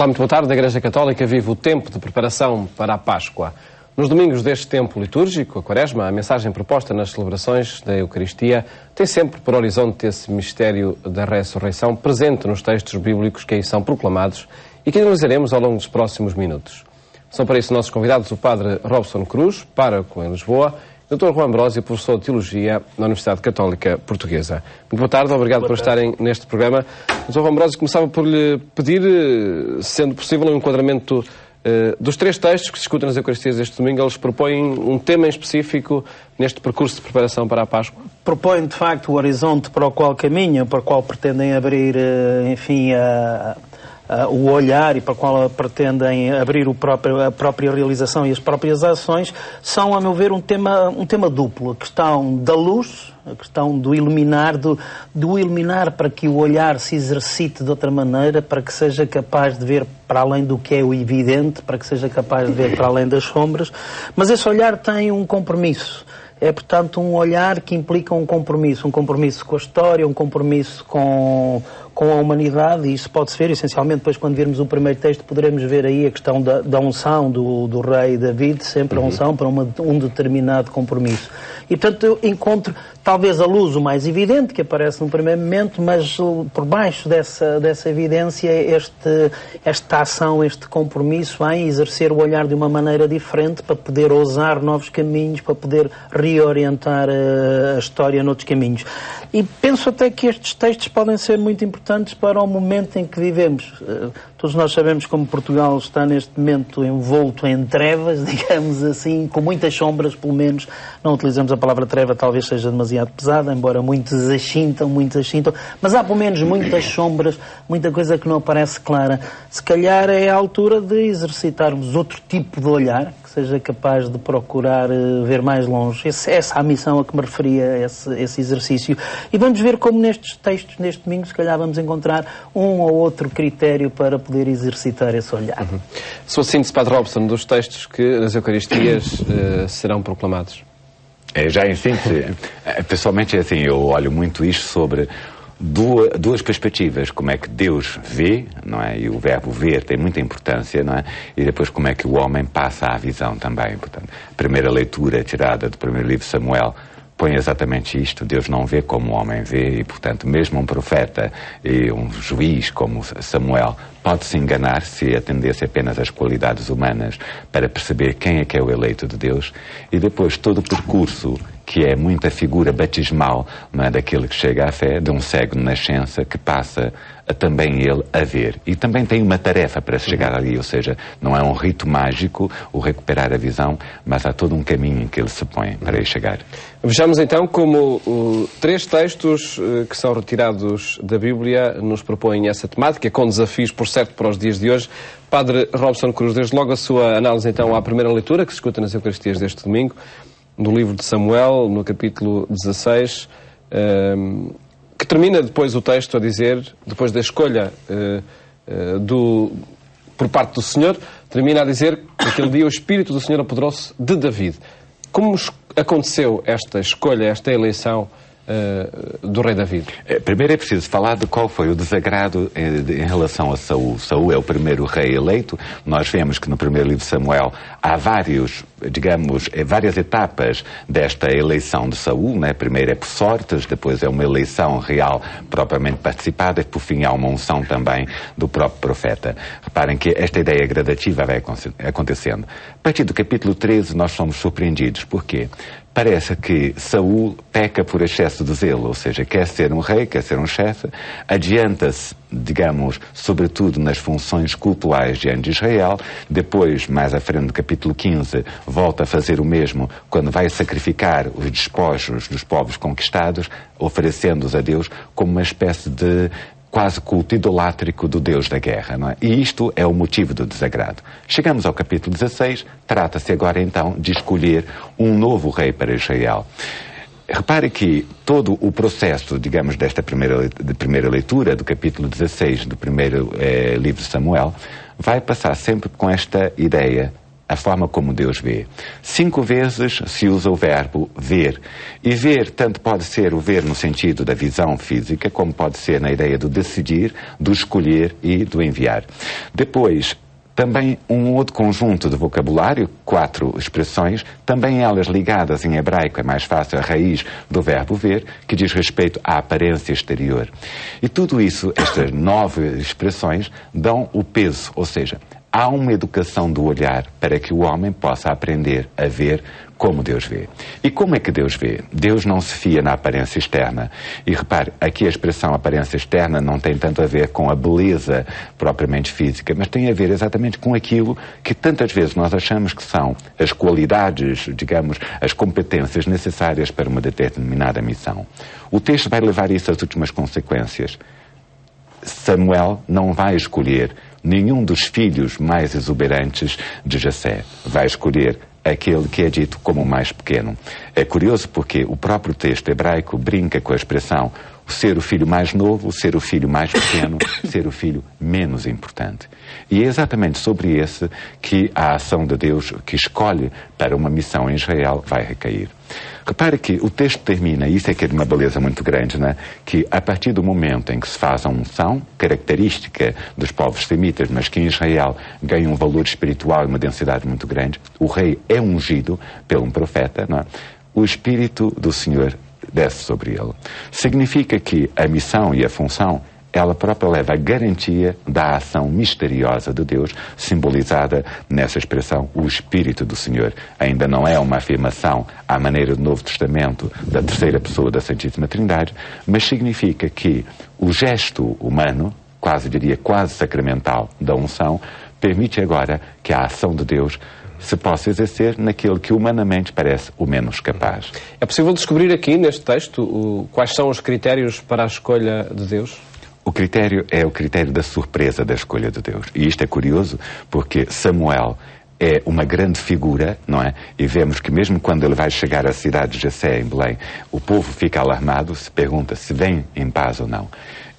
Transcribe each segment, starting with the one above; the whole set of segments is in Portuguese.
Olá, muito boa tarde. A Igreja Católica vive o tempo de preparação para a Páscoa. Nos domingos deste tempo litúrgico, a Quaresma, a mensagem proposta nas celebrações da Eucaristia tem sempre por horizonte esse mistério da ressurreição presente nos textos bíblicos que aí são proclamados e que analisaremos ao longo dos próximos minutos. São para isso nossos convidados o Padre Robson Cruz, pároco em Lisboa, e o Dr. Juan Ambrósio, professor de Teologia na Universidade Católica Portuguesa. Muito boa tarde, obrigado por estarem neste programa. Dr. Juan Ambrósio, começava por lhe pedir, sendo possível, um enquadramento dos três textos que se discutem nas Eucaristias este domingo. Eles propõem um tema em específico neste percurso de preparação para a Páscoa? Propõem, de facto, o horizonte para o qual caminham, para o qual pretendem abrir, o olhar e para o qual pretendem abrir a própria realização e as próprias ações, são, a meu ver, um tema duplo. A questão da luz, a questão do iluminar, do iluminar para que o olhar se exercite de outra maneira, para que seja capaz de ver para além do que é o evidente, para que seja capaz de ver para além das sombras. Mas esse olhar tem um compromisso. É, portanto, um olhar que implica um compromisso com a história, um compromisso com a humanidade, e isso pode-se ver, essencialmente, depois quando virmos o primeiro texto, poderemos ver aí a questão da unção do rei David, sempre a unção para um determinado compromisso. E, portanto, eu encontro, talvez, a luz o mais evidente, que aparece no primeiro momento, mas por baixo dessa evidência, esta ação, este compromisso em exercer o olhar de uma maneira diferente para poder ousar novos caminhos, para poder reorientar a história noutros caminhos. E penso até que estes textos podem ser muito importantes para o momento em que vivemos. Todos nós sabemos como Portugal está neste momento envolto em trevas, digamos assim, com muitas sombras, pelo menos. Não utilizamos a palavra treva, talvez seja demasiado pesada, embora muitos achintam, mas há pelo menos muitas sombras, muita coisa que não aparece clara. Se calhar é a altura de exercitarmos outro tipo de olhar, que seja capaz de procurar ver mais longe. Essa é a missão a que me referia, esse exercício. E vamos ver como nestes textos, neste domingo, se calhar vamos encontrar um ou outro critério para poder exercitar esse olhar. Sua síntese, Padre Robson, dos textos que nas Eucaristias serão proclamados. Já em síntese, pessoalmente, assim, eu olho muito isto sobre duas perspectivas, como é que Deus vê, não é? E o verbo ver tem muita importância, não é? E depois como é que o homem passa à visão também. Portanto, a primeira leitura tirada do primeiro livro de Samuel põe exatamente isto: Deus não vê como o homem vê, e portanto mesmo um profeta e um juiz como Samuel pode-se enganar se atendesse apenas às qualidades humanas para perceber quem é que é o eleito de Deus. E depois todo o percurso, que é muita figura batismal, não é, daquele que chega à fé, de um cego de nascença que passa também ele a ver. E também tem uma tarefa para chegar ali, ou seja, não é um rito mágico o recuperar a visão, mas há todo um caminho em que ele se põe para aí chegar. Vejamos então como três textos que são retirados da Bíblia nos propõem essa temática, com desafios, por certo, para os dias de hoje. Padre Robson Cruz, desde logo a sua análise então à primeira leitura, que se escuta nas Eucaristias deste domingo, do livro de Samuel, no capítulo 16, que termina depois o texto a dizer, depois da escolha por parte do Senhor, termina a dizer que naquele dia o Espírito do Senhor apoderou-se de David. Como aconteceu esta escolha, esta eleição do rei David? Primeiro é preciso falar de qual foi o desagrado em relação a Saul. Saul é o primeiro rei eleito. Nós vemos que no primeiro livro de Samuel há várias etapas desta eleição de Saul, né? Primeiro é por sortes, depois é uma eleição real propriamente participada e por fim há uma unção também do próprio profeta. Reparem que esta ideia gradativa vai acontecendo. A partir do capítulo 13 nós somos surpreendidos. Porquê? Parece que Saul peca por excesso de zelo, ou seja, quer ser um rei, quer ser um chefe, adianta-se, digamos, sobretudo nas funções cultuais diante de Israel, depois, mais à frente do capítulo 15, volta a fazer o mesmo quando vai sacrificar os despojos dos povos conquistados, oferecendo-os a Deus como uma espécie de quase culto idolátrico do Deus da guerra, não é? E isto é o motivo do desagrado. Chegamos ao capítulo 16, trata-se agora então de escolher um novo rei para Israel. Repare que todo o processo, digamos, desta primeira leitura, do capítulo 16 do primeiro livro de Samuel, vai passar sempre com esta ideia: a forma como Deus vê. 5 vezes se usa o verbo ver. E ver tanto pode ser o ver no sentido da visão física, como pode ser na ideia do decidir, do escolher e do enviar. Depois, também um outro conjunto de vocabulário, 4 expressões, também elas ligadas em hebraico, é mais fácil, a raiz do verbo ver, que diz respeito à aparência exterior. E tudo isso, estas 9 expressões, dão o peso, ou seja, há uma educação do olhar para que o homem possa aprender a ver como Deus vê. E como é que Deus vê? Deus não se fia na aparência externa. E repare, aqui a expressão aparência externa não tem tanto a ver com a beleza propriamente física, mas tem a ver exatamente com aquilo que tantas vezes nós achamos que são as qualidades, digamos, as competências necessárias para uma determinada missão. O texto vai levar isso às últimas consequências. Samuel não vai escolher nenhum dos filhos mais exuberantes de Jessé. Vai escolher aquele que é dito como o mais pequeno. É curioso porque o próprio texto hebraico brinca com a expressão ser o filho mais novo, ser o filho mais pequeno, ser o filho menos importante. E é exatamente sobre esse que a ação de Deus que escolhe para uma missão em Israel vai recair. Repare que o texto termina, e isso é que é de uma beleza muito grande, né? Que a partir do momento em que se faz a unção, característica dos povos semitas, mas que em Israel ganha um valor espiritual e uma densidade muito grande, o rei é ungido por um profeta, não é? O Espírito do Senhor desce sobre ele. Significa que a missão e a função, ela própria leva a garantia da ação misteriosa de Deus, simbolizada nessa expressão, o Espírito do Senhor. Ainda não é uma afirmação à maneira do Novo Testamento da terceira pessoa da Santíssima Trindade, mas significa que o gesto humano, quase diria quase sacramental da unção, permite agora que a ação de Deus se possa exercer naquele que humanamente parece o menos capaz. É possível descobrir aqui, neste texto, quais são os critérios para a escolha de Deus? O critério é o critério da surpresa da escolha de Deus. E isto é curioso porque Samuel é uma grande figura, não é? E vemos que mesmo quando ele vai chegar à cidade de Jessé, em Belém, o povo fica alarmado, se pergunta se vem em paz ou não.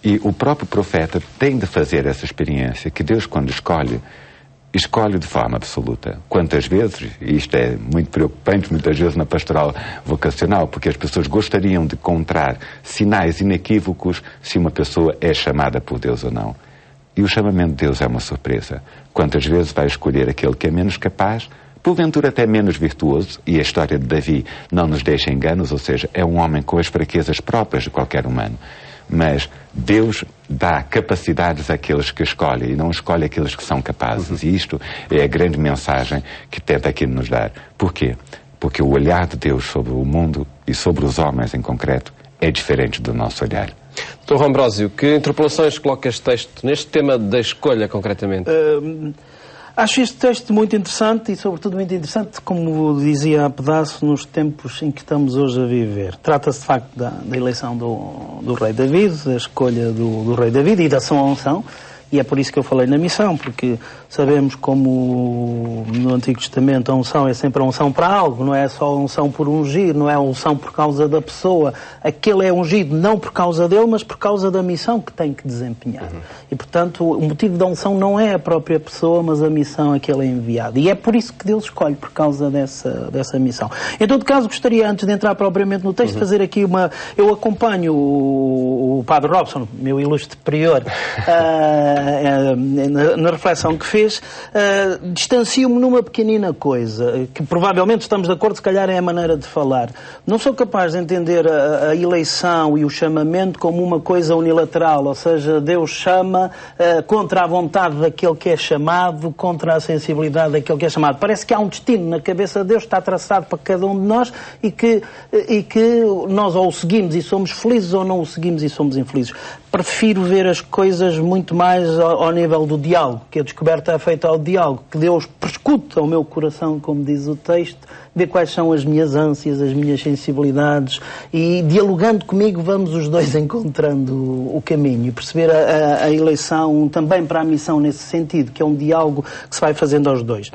E o próprio profeta tem de fazer essa experiência que Deus, quando escolhe de forma absoluta. Quantas vezes, e isto é muito preocupante muitas vezes na pastoral vocacional, porque as pessoas gostariam de encontrar sinais inequívocos se uma pessoa é chamada por Deus ou não. E o chamamento de Deus é uma surpresa. Quantas vezes vai escolher aquele que é menos capaz, porventura até menos virtuoso, e a história de Davi não nos deixa enganos, ou seja, é um homem com as fraquezas próprias de qualquer humano. Mas Deus dá capacidades àqueles que escolhe e não escolhe aqueles que são capazes. E isto é a grande mensagem que tenta aqui nos dar. Porquê? Porque o olhar de Deus sobre o mundo e sobre os homens em concreto é diferente do nosso olhar. Dr. Ambrósio, que interpelações coloca este texto neste tema da escolha, concretamente? Acho este texto muito interessante e, sobretudo, muito interessante, como dizia há pedaço, nos tempos em que estamos hoje a viver. Trata-se, de facto, da eleição do rei David, da escolha do rei David e da sua unção. E é por isso que eu falei na missão, porque sabemos como no Antigo Testamento a unção é sempre a unção para algo, não é só a unção por ungir, não é a unção por causa da pessoa. Aquele é ungido não por causa dele, mas por causa da missão que tem que desempenhar. E, portanto, o motivo da unção não é a própria pessoa, mas a missão a que ele é enviado. E é por isso que Deus escolhe, por causa dessa missão. Em todo caso, gostaria, antes de entrar propriamente no texto, fazer aqui uma... Eu acompanho o Padre Robson, meu ilustre prior, na reflexão que fez, distancio-me numa pequenina coisa, que provavelmente estamos de acordo, se calhar é a maneira de falar. Não sou capaz de entender a eleição e o chamamento como uma coisa unilateral, ou seja, Deus chama contra a vontade daquele que é chamado, contra a sensibilidade daquele que é chamado. Parece que há um destino na cabeça de Deus, está traçado para cada um de nós e que nós ou o seguimos e somos felizes ou não o seguimos e somos infelizes. Prefiro ver as coisas muito mais ao nível do diálogo, que a descoberta é feita ao diálogo, que Deus perscute ao meu coração, como diz o texto, ver quais são as minhas ânsias, as minhas sensibilidades e, dialogando comigo, vamos os dois encontrando o caminho e perceber a eleição também para a missão nesse sentido, que é um diálogo que se vai fazendo aos dois.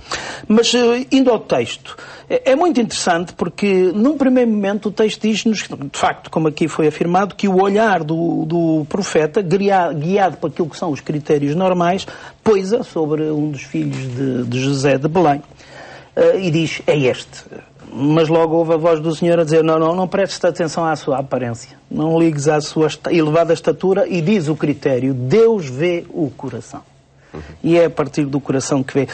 Mas, indo ao texto, é muito interessante porque, num primeiro momento, o texto diz-nos, de facto, como aqui foi afirmado, que o olhar do profeta, guiado por aquilo que são os critérios normais, poisa sobre um dos filhos de José de Belém. e diz, é este. Mas logo ouve a voz do Senhor a dizer, não prestes atenção à sua aparência, não ligues à sua elevada estatura, e diz o critério, Deus vê o coração. E é a partir do coração que vê.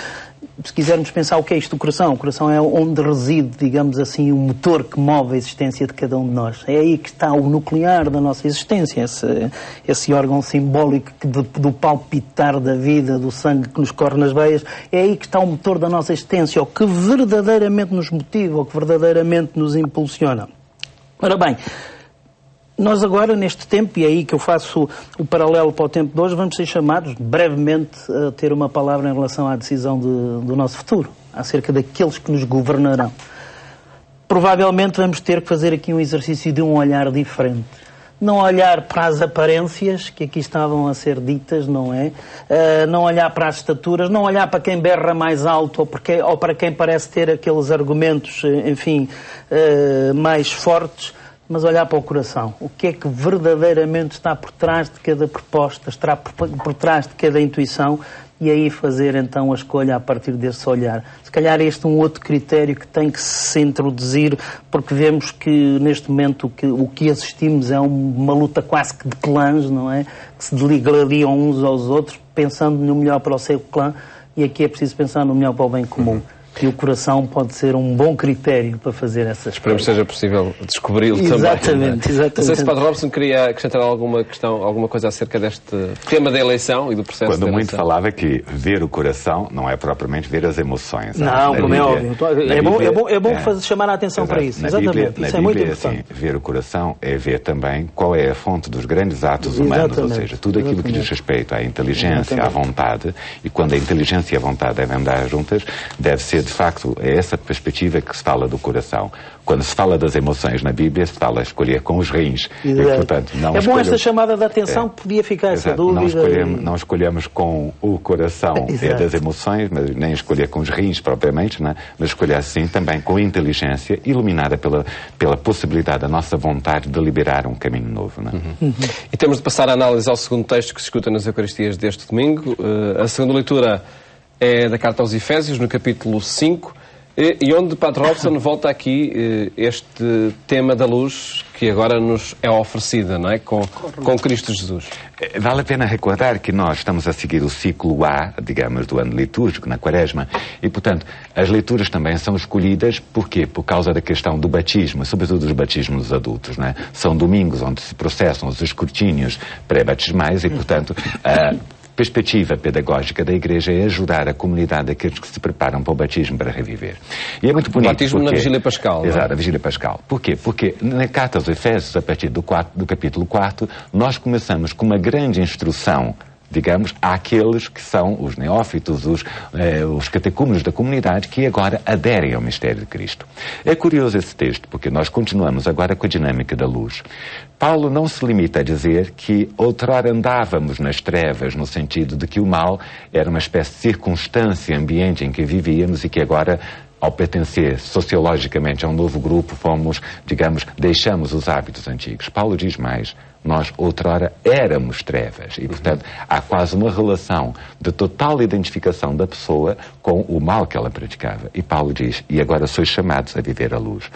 Se quisermos pensar o que é isto do coração, o coração é onde reside, digamos assim, o motor que move a existência de cada um de nós. É aí que está o nuclear da nossa existência, esse órgão simbólico do palpitar da vida, do sangue que nos corre nas veias. É aí que está o motor da nossa existência, o que verdadeiramente nos motiva, o que verdadeiramente nos impulsiona. Ora bem, nós agora, neste tempo, e é aí que eu faço o paralelo para o tempo de hoje, vamos ser chamados brevemente a ter uma palavra em relação à decisão do nosso futuro, acerca daqueles que nos governarão. Provavelmente vamos ter que fazer aqui um exercício de um olhar diferente. Não olhar para as aparências que aqui estavam a ser ditas, não é? Não olhar para as estaturas, não olhar para quem berra mais alto ou para quem parece ter aqueles argumentos, enfim, mais fortes, mas olhar para o coração. O que é que verdadeiramente está por trás de cada proposta, está por trás de cada intuição, e aí fazer então a escolha a partir desse olhar. Se calhar este é um outro critério que tem que se introduzir, porque vemos que neste momento o que assistimos é uma luta quase que de clãs, não é? Que se degladiam uns aos outros, pensando no melhor para o seu clã, e aqui é preciso pensar no melhor para o bem comum. E o coração pode ser um bom critério para fazer essas Esperemos que seja possível descobri-lo também. Exatamente. Não sei se o Padre Robson queria acrescentar alguma questão, alguma coisa acerca deste tema da eleição e do processo Quando de eleição. muito falava que ver o coração não é propriamente ver as emoções. Não, como é óbvio. É bom chamar a atenção para isso. Exatamente. Isso é muito importante. Assim, ver o coração é ver também qual é a fonte dos grandes atos humanos, ou seja, tudo aquilo que diz respeito à inteligência, à vontade, e quando a inteligência e a vontade devem andar juntas, deve ser de facto, é essa perspectiva que se fala do coração. Quando se fala das emoções na Bíblia, se fala escolher com os rins. E, portanto, não bom esta chamada de atenção, podia ficar essa dúvida. Não escolhemos com o coração das emoções, mas nem escolher com os rins propriamente, né? Mas escolher assim também com inteligência, iluminada pela possibilidade da nossa vontade de liberar um caminho novo. Né? E temos de passar a análise ao segundo texto que se escuta nas Eucaristias deste domingo. A segunda leitura é da Carta aos Efésios, no capítulo 5, e onde Padre Robson volta aqui este tema da luz que agora nos é oferecida, não é? Com Cristo Jesus. Vale a pena recordar que nós estamos a seguir o ciclo A, digamos, do ano litúrgico, na Quaresma, e, portanto, as leituras também são escolhidas, porquê? Por causa da questão do batismo, sobretudo dos batismos dos adultos, não é? São domingos onde se processam os escrutínios pré-batismais e, portanto, perspectiva pedagógica da Igreja é ajudar a comunidade daqueles que se preparam para o batismo para reviver. E é muito bonito. O batismo na Vigília Pascal. Exato, na Vigília Pascal. Porquê? Porque na Carta aos Efésios, a partir do capítulo 4, nós começamos com uma grande instrução, digamos, àqueles que são os neófitos, os catecúmenos da comunidade, que agora aderem ao mistério de Cristo. É curioso esse texto, porque nós continuamos agora com a dinâmica da luz. Paulo não se limita a dizer que outrora andávamos nas trevas, no sentido de que o mal era uma espécie de circunstância, ambiente em que vivíamos e que agora, ao pertencer sociologicamente a um novo grupo, deixamos os hábitos antigos. Paulo diz mais, nós outrora éramos trevas e, portanto, há quase uma relação de total identificação da pessoa com o mal que ela praticava. E Paulo diz, e agora sois chamados a viver a luz.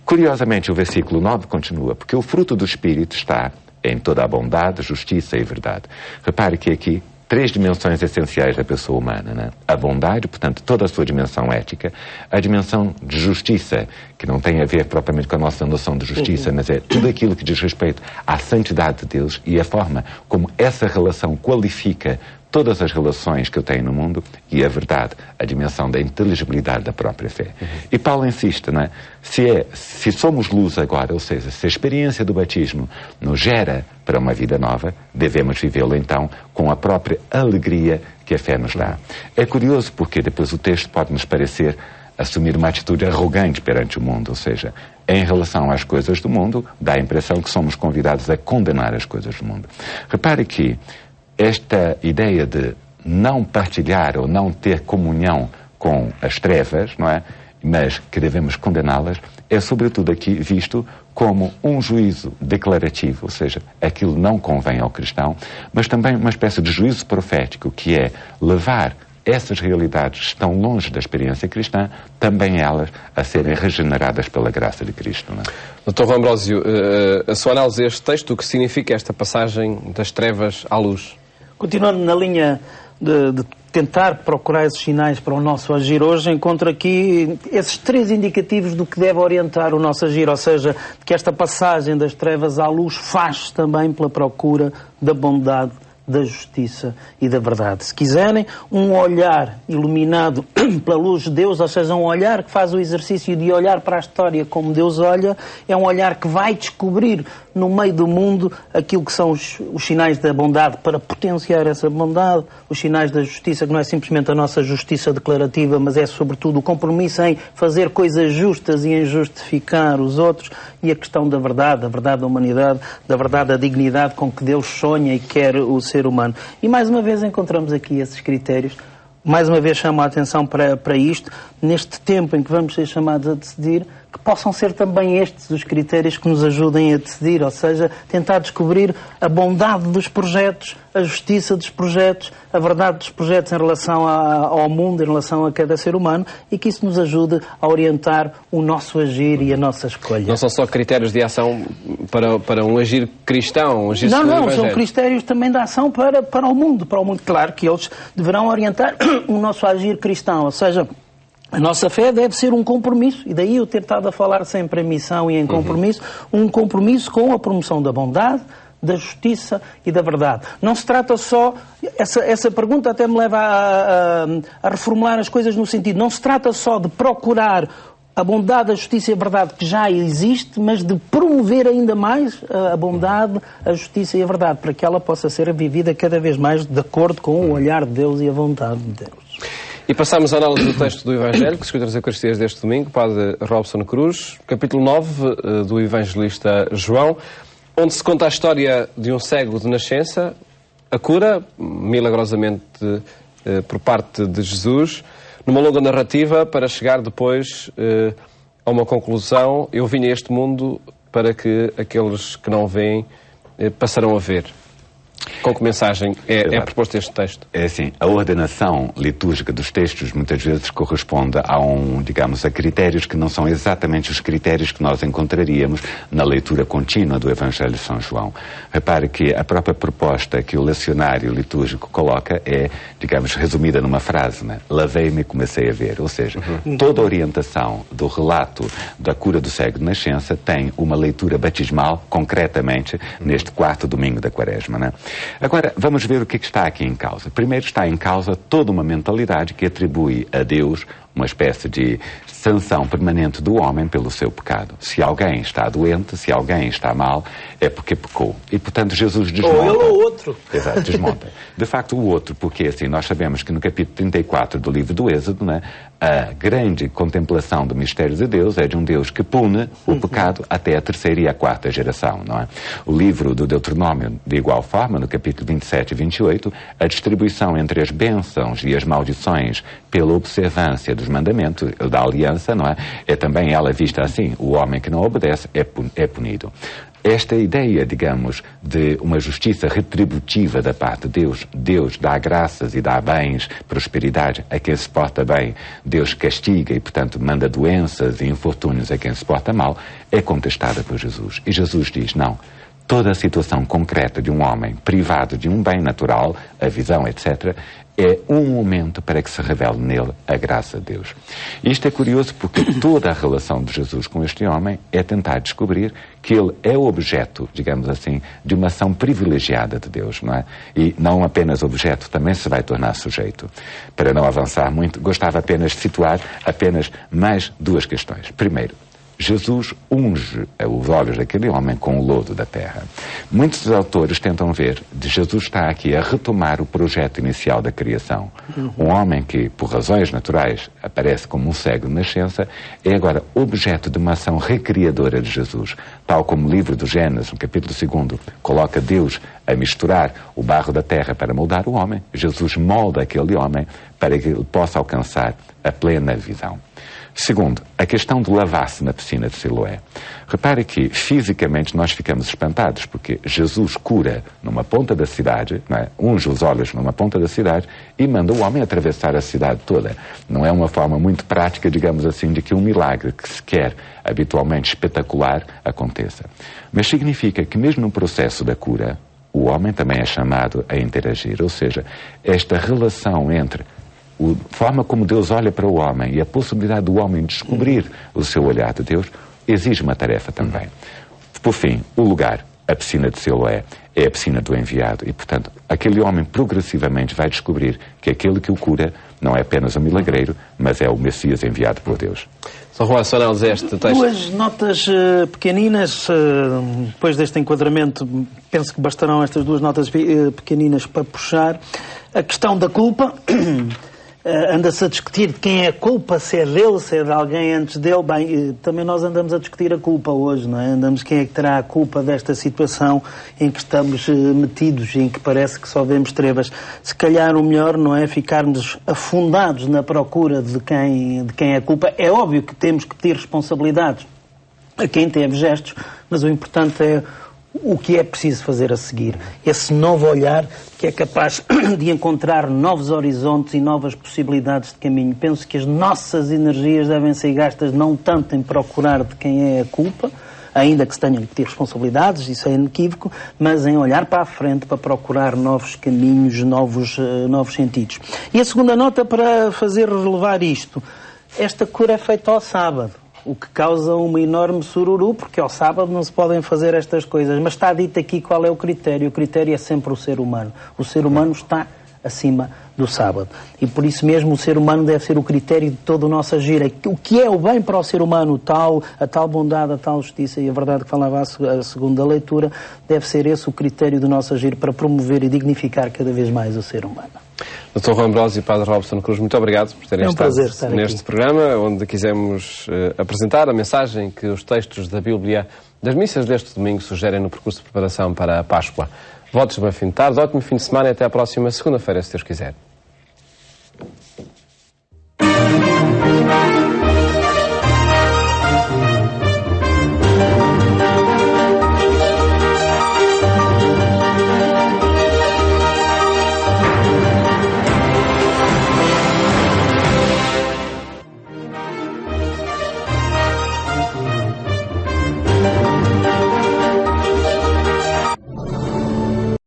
Curiosamente, o versículo 9 continua, porque o fruto do Espírito está em toda a bondade, justiça e verdade. Repare que aqui, 3 dimensões essenciais da pessoa humana, né? A bondade, portanto, toda a sua dimensão ética, a dimensão de justiça, que não tem a ver propriamente com a nossa noção de justiça, mas é tudo aquilo que diz respeito à santidade de Deus e a forma como essa relação qualifica todas as relações que eu tenho no mundo, e a verdade, a dimensão da inteligibilidade da própria fé. E Paulo insiste, não é? Se somos luz agora, ou seja, se a experiência do batismo nos gera para uma vida nova, devemos vivê-la então com a própria alegria que a fé nos dá. É curioso porque depois o texto pode nos parecer assumir uma atitude arrogante perante o mundo, ou seja, em relação às coisas do mundo, dá a impressão que somos convidados a condenar as coisas do mundo. Repare que esta ideia de não partilhar ou não ter comunhão com as trevas, não é? Mas que devemos condená-las, é sobretudo aqui visto como um juízo declarativo, ou seja, aquilo não convém ao cristão, mas também uma espécie de juízo profético, que é levar essas realidades estão longe da experiência cristã, também elas a serem regeneradas pela graça de Cristo. Não é? Dr. Rui Ambrósio, a sua análise deste texto, o que significa esta passagem das trevas à luz? Continuando na linha de tentar procurar esses sinais para o nosso agir hoje, encontro aqui esses 3 indicativos do que deve orientar o nosso agir, ou seja, que esta passagem das trevas à luz faz também pela procura da bondade, da justiça e da verdade. Se quiserem, um olhar iluminado pela luz de Deus, ou seja, um olhar que faz o exercício de olhar para a história como Deus olha, é um olhar que vai descobrir no meio do mundo aquilo que são os sinais da bondade para potenciar essa bondade, os sinais da justiça, que não é simplesmente a nossa justiça declarativa, mas é sobretudo o compromisso em fazer coisas justas e em justificar os outros, e a questão da verdade da humanidade, da verdade da dignidade com que Deus sonha e quer o ser humano. E mais uma vez encontramos aqui esses critérios. Mais uma vez chamo a atenção para isto, neste tempo em que vamos ser chamados a decidir, que possam ser também estes os critérios que nos ajudem a decidir, ou seja, tentar descobrir a bondade dos projetos, a justiça dos projetos, a verdade dos projetos em relação ao mundo, em relação a cada ser humano, e que isso nos ajude a orientar o nosso agir e a nossa escolha. Não são só critérios de ação para um agir cristão, um agir segundo o Evangelho. São critérios também de ação para o mundo. Claro que eles deverão orientar o nosso agir cristão, ou seja, a nossa fé deve ser um compromisso, e daí eu ter estado a falar sempre em missão e em compromisso, um compromisso com a promoção da bondade, da justiça e da verdade. Não se trata só... Essa pergunta até me leva a reformular as coisas no sentido, não se trata só de procurar a bondade, a justiça e a verdade que já existe, mas de promover ainda mais a bondade, a justiça e a verdade, para que ela possa ser vivida cada vez mais de acordo com o olhar de Deus e a vontade de Deus. E passamos à análise do texto do Evangelho, que se escuta nas Eucaristias deste domingo, Padre Robson Cruz, capítulo 9 do Evangelista João, onde se conta a história de um cego de nascença, a cura, milagrosamente por parte de Jesus, numa longa narrativa para chegar depois a uma conclusão: eu vim a este mundo para que aqueles que não veem passarão a ver. Com que mensagem é proposto este texto? É assim, a ordenação litúrgica dos textos muitas vezes corresponde a critérios que não são exatamente os critérios que nós encontraríamos na leitura contínua do Evangelho de São João. Repare que a própria proposta que o lecionário litúrgico coloca é, resumida numa frase, né? Lavei-me e comecei a ver. Ou seja, toda a orientação do relato da cura do cego de nascença tem uma leitura batismal, concretamente, neste 4º domingo da Quaresma, né? Agora, vamos ver o que está aqui em causa. Primeiro está em causa toda uma mentalidade que atribui a Deus uma espécie de sanção permanente do homem pelo seu pecado. Se alguém está doente, se alguém está mal, é porque pecou. E, portanto, Jesus desmonta. Ou ele ou outro. Exato, desmonta. De facto, o outro, porque assim, nós sabemos que no capítulo 34 do livro do Êxodo, né, a grande contemplação do mistério de Deus é de um Deus que pune o pecado até a 3ª e a 4ª geração, não é? O livro do Deuteronômio, de igual forma, no capítulo 27 e 28, a distribuição entre as bênçãos e as maldições pela observância dos mandamentos, da aliança, não é? É também ela vista assim: o homem que não obedece é punido. Esta ideia, de uma justiça retributiva da parte de Deus, Deus dá graças e dá bens, prosperidade a quem se porta bem, Deus castiga e, portanto, manda doenças e infortúnios a quem se porta mal, é contestada por Jesus. E Jesus diz: não. Toda a situação concreta de um homem privado de um bem natural, a visão, etc., é um momento para que se revele nele a graça de Deus. E isto é curioso porque toda a relação de Jesus com este homem é tentar descobrir que ele é objeto, de uma ação privilegiada de Deus, não é? E não apenas objeto, também se vai tornar sujeito. Para não avançar muito, gostava apenas de situar mais 2 questões. Primeiro, Jesus unge os olhos daquele homem com o lodo da terra. Muitos autores tentam ver de Jesus está aqui a retomar o projeto inicial da criação. Um homem que, por razões naturais, aparece como um cego de nascença, é agora objeto de uma ação recriadora de Jesus. Tal como o livro do Gênesis, no capítulo 2, coloca Deus a misturar o barro da terra para moldar o homem, Jesus molda aquele homem para que ele possa alcançar a plena visão. Segundo, a questão de lavar-se na piscina de Siloé. Repare que, fisicamente, nós ficamos espantados, porque Jesus cura numa ponta da cidade, não é? Unge os olhos numa ponta da cidade e manda o homem atravessar a cidade toda. Não é uma forma muito prática, digamos assim, de que um milagre que se quer habitualmente espetacular aconteça. Mas significa que, mesmo no processo da cura, o homem também é chamado a interagir. Ou seja, esta relação entre a forma como Deus olha para o homem e a possibilidade do homem descobrir o seu olhar de Deus exige uma tarefa também. Por fim, o lugar, a piscina de Siloé, é a piscina do enviado e, portanto, aquele homem progressivamente vai descobrir que aquele que o cura não é apenas um milagreiro, mas é o Messias enviado por Deus. São Juan, só análise este texto. Duas notas pequeninas, depois deste enquadramento, penso que bastarão estas duas notas pequeninas para puxar. A questão da culpa. Anda-se a discutir de quem é a culpa, se é dele, se é de alguém antes dele. Bem, também nós andamos a discutir a culpa hoje, não é? Andamos quem é que terá a culpa desta situação em que estamos metidos, em que parece que só vemos trevas. Se calhar o melhor, não é, ficarmos afundados na procura de quem é a culpa. É óbvio que temos que pedir responsabilidades a quem teve gestos, mas o importante é o que é preciso fazer a seguir. Esse novo olhar que é capaz de encontrar novos horizontes e novas possibilidades de caminho. Penso que as nossas energias devem ser gastas não tanto em procurar de quem é a culpa, ainda que se tenham que ter responsabilidades, isso é inequívoco, mas em olhar para a frente, para procurar novos caminhos, novos sentidos. E a segunda nota para fazer relevar isto. Esta cura é feita ao sábado. O que causa uma enorme sururu, porque ao sábado não se podem fazer estas coisas. Mas está dito aqui qual é o critério. O critério é sempre o ser humano. O ser humano está acima do sábado. E por isso mesmo o ser humano deve ser o critério de todo o nosso agir. O que é o bem para o ser humano, a tal bondade, a tal justiça e a verdade que falava a segunda leitura, deve ser esse o critério do nosso agir para promover e dignificar cada vez mais o ser humano. Dr. Juan Ambrosio e Padre Robson Cruz, muito obrigado por terem estado neste aqui. programa, onde quisemos apresentar a mensagem que os textos da Bíblia, das missas deste domingo, sugerem no percurso de preparação para a Páscoa. Votos de bom fim de tarde, ótimo fim de semana e até à próxima segunda-feira, se Deus quiser.